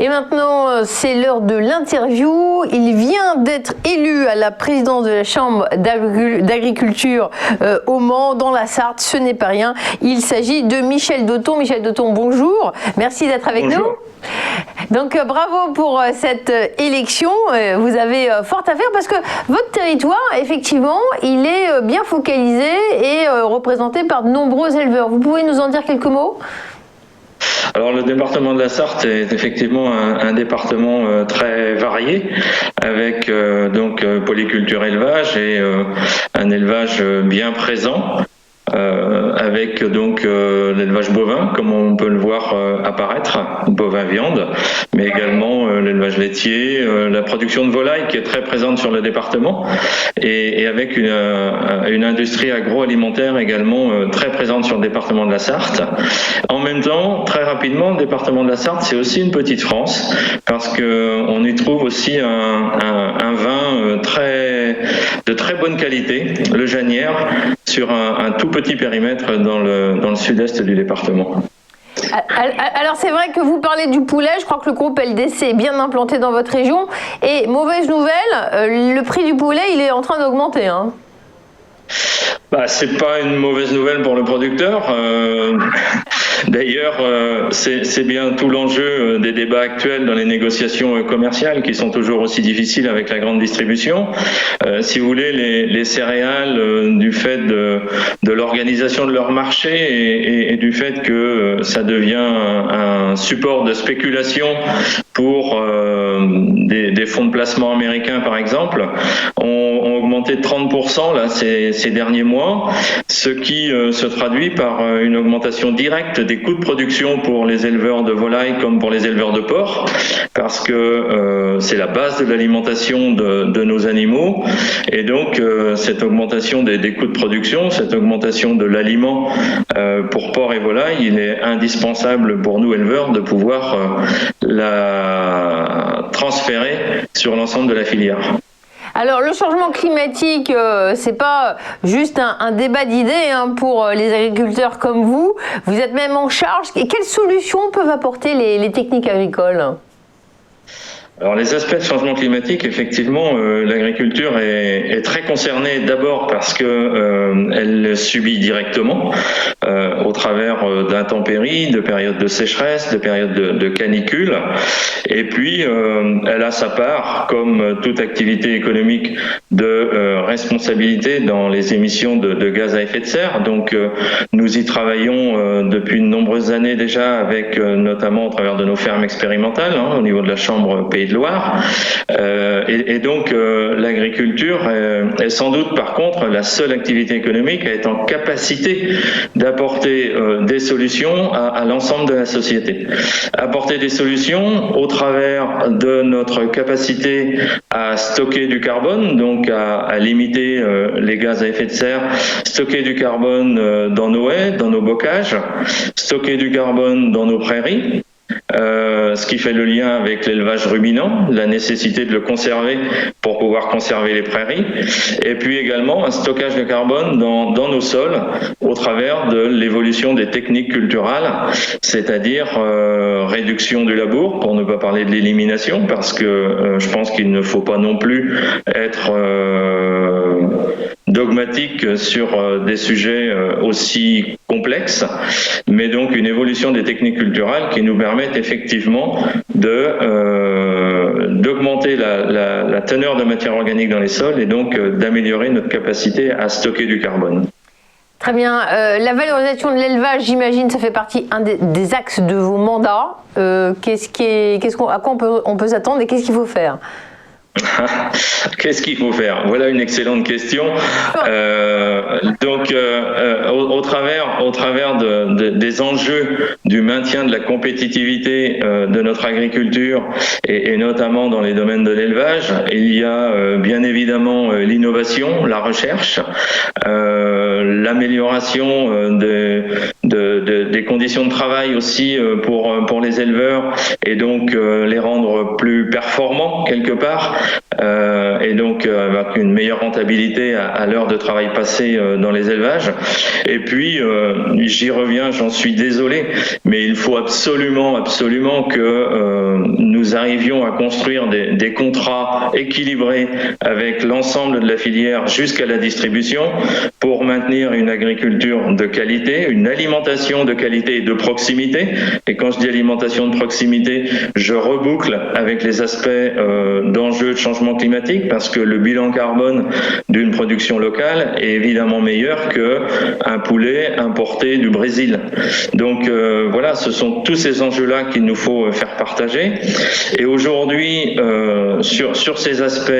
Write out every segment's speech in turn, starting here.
Et maintenant, c'est l'heure de l'interview. Il vient d'être élu à la présidence de la Chambre d'agriculture au Mans, dans la Sarthe. Ce n'est pas rien. Il s'agit de Michel Dauton. Michel Dauton, bonjour. Merci d'être avec nous. Donc bravo pour cette élection. Vous avez fort à faire parce que votre territoire, effectivement, il est bien focalisé et représenté par de nombreux éleveurs. Vous pouvez nous en dire quelques mots ? Alors le département de la Sarthe est effectivement un département très varié avec polyculture élevage et un élevage bien présent. Avec l'élevage bovin, comme on peut le voir apparaître, bovin viande, mais également l'élevage laitier, la production de volailles qui est très présente sur le département, et avec une industrie agroalimentaire également très présente sur le département de la Sarthe. En même temps, très rapidement, le département de la Sarthe, c'est aussi une petite France, parce que on y trouve aussi un vin de très bonne qualité, le Janière, sur un tout petit périmètre dans le sud-est du département. Alors c'est vrai que vous parlez du poulet, je crois que le groupe LDC est bien implanté dans votre région, et mauvaise nouvelle, le prix du poulet il est en train d'augmenter. C'est pas une mauvaise nouvelle pour le producteur. D'ailleurs, c'est bien tout l'enjeu des débats actuels dans les négociations commerciales qui sont toujours aussi difficiles avec la grande distribution. Si vous voulez, les céréales, du fait de l'organisation de leur marché et du fait que ça devient un support de spéculation pour des fonds de placement américains, par exemple, ont augmenté de 30% là, ces derniers mois, ce qui se traduit par une augmentation directe des coûts de production pour les éleveurs de volailles comme pour les éleveurs de porcs, parce que c'est la base de l'alimentation de nos animaux, et donc cette augmentation des coûts de production, cette augmentation de l'aliment pour porcs et volailles, il est indispensable pour nous éleveurs de pouvoir la transférer sur l'ensemble de la filière. Alors le changement climatique, c'est pas juste un débat d'idées pour les agriculteurs comme vous. Vous êtes même en charge. Et quelles solutions peuvent apporter les techniques agricoles ? Alors les aspects de changement climatique, effectivement, l'agriculture est très concernée d'abord parce que elle subit directement au travers d'intempéries, de périodes de sécheresse, de périodes de canicule, et puis elle a sa part, comme toute activité économique, de responsabilité dans les émissions de gaz à effet de serre. Donc nous y travaillons depuis de nombreuses années déjà, avec notamment au travers de nos fermes expérimentales au niveau de la Chambre Pays de Loire, et donc l'agriculture est sans doute par contre la seule activité économique à être en capacité d'apporter des solutions à l'ensemble de la société. Apporter des solutions au travers de notre capacité à stocker du carbone, donc à limiter les gaz à effet de serre, stocker du carbone dans nos haies, dans nos bocages, stocker du carbone dans nos prairies, ce qui fait le lien avec l'élevage ruminant, la nécessité de le conserver pour pouvoir conserver les prairies, et puis également un stockage de carbone dans nos sols au travers de l'évolution des techniques culturales, c'est-à-dire réduction du labour, pour ne pas parler de l'élimination, parce que je pense qu'il ne faut pas non plus être dogmatique sur des sujets aussi complexes, mais donc une évolution des techniques culturelles qui nous permettent effectivement d'augmenter la teneur de matière organique dans les sols et donc d'améliorer notre capacité à stocker du carbone. Très bien. La valorisation de l'élevage, j'imagine, ça fait partie des axes de vos mandats. À quoi on peut s'attendre et qu'est-ce qu'il faut faire ? Qu'est-ce qu'il faut faire ? Voilà une excellente question. Au travers des enjeux du maintien de la compétitivité de notre agriculture et notamment dans les domaines de l'élevage, il y a bien évidemment l'innovation, la recherche, l'amélioration des conditions de travail aussi pour les éleveurs et donc les rendre plus performants quelque part. et donc avec une meilleure rentabilité à l'heure de travail passé dans les élevages. Et puis, j'y reviens, j'en suis désolé, mais il faut absolument que nous arrivions à construire des contrats équilibrés avec l'ensemble de la filière jusqu'à la distribution pour maintenir une agriculture de qualité, une alimentation de qualité et de proximité. Et quand je dis alimentation de proximité, je reboucle avec les aspects d'enjeux de changement climatique, parce que le bilan carbone d'une production locale est évidemment meilleur qu'un poulet importé du Brésil. Donc voilà, ce sont tous ces enjeux-là qu'il nous faut faire partager. Et aujourd'hui, sur ces aspects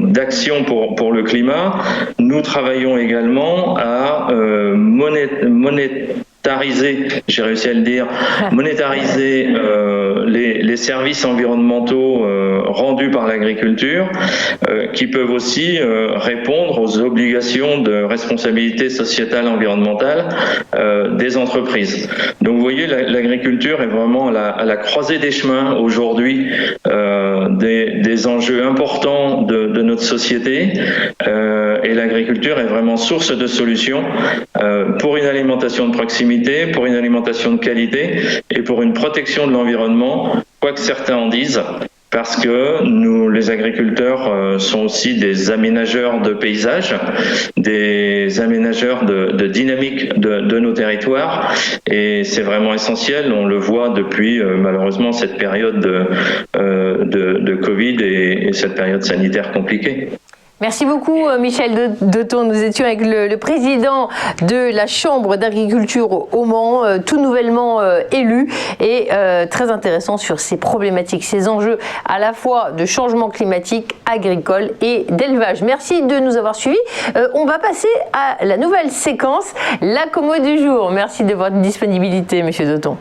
d'action pour le climat, nous travaillons également à monétariser, j'ai réussi à le dire, monétariser les services environnementaux rendus par l'agriculture, qui peuvent aussi répondre aux obligations de responsabilité sociétale environnementale des entreprises. Donc vous voyez, l'agriculture est vraiment à la croisée des chemins aujourd'hui des enjeux importants de notre société, et l'agriculture est vraiment source de solutions pour une alimentation de proximité, pour une alimentation de qualité et pour une protection de l'environnement, quoi que certains en disent. Parce que nous, les agriculteurs, sont aussi des aménageurs de paysages, des aménageurs de dynamique de nos territoires, et c'est vraiment essentiel. On le voit depuis malheureusement cette période de Covid et cette période sanitaire compliquée. Merci beaucoup Michel Doton. Nous étions avec le président de la Chambre d'agriculture au Mans, tout nouvellement élu, et très intéressant sur ces problématiques, ces enjeux à la fois de changement climatique, agricole et d'élevage. Merci de nous avoir suivis. On va passer à la nouvelle séquence, la commo du jour. Merci de votre disponibilité, Monsieur Doton.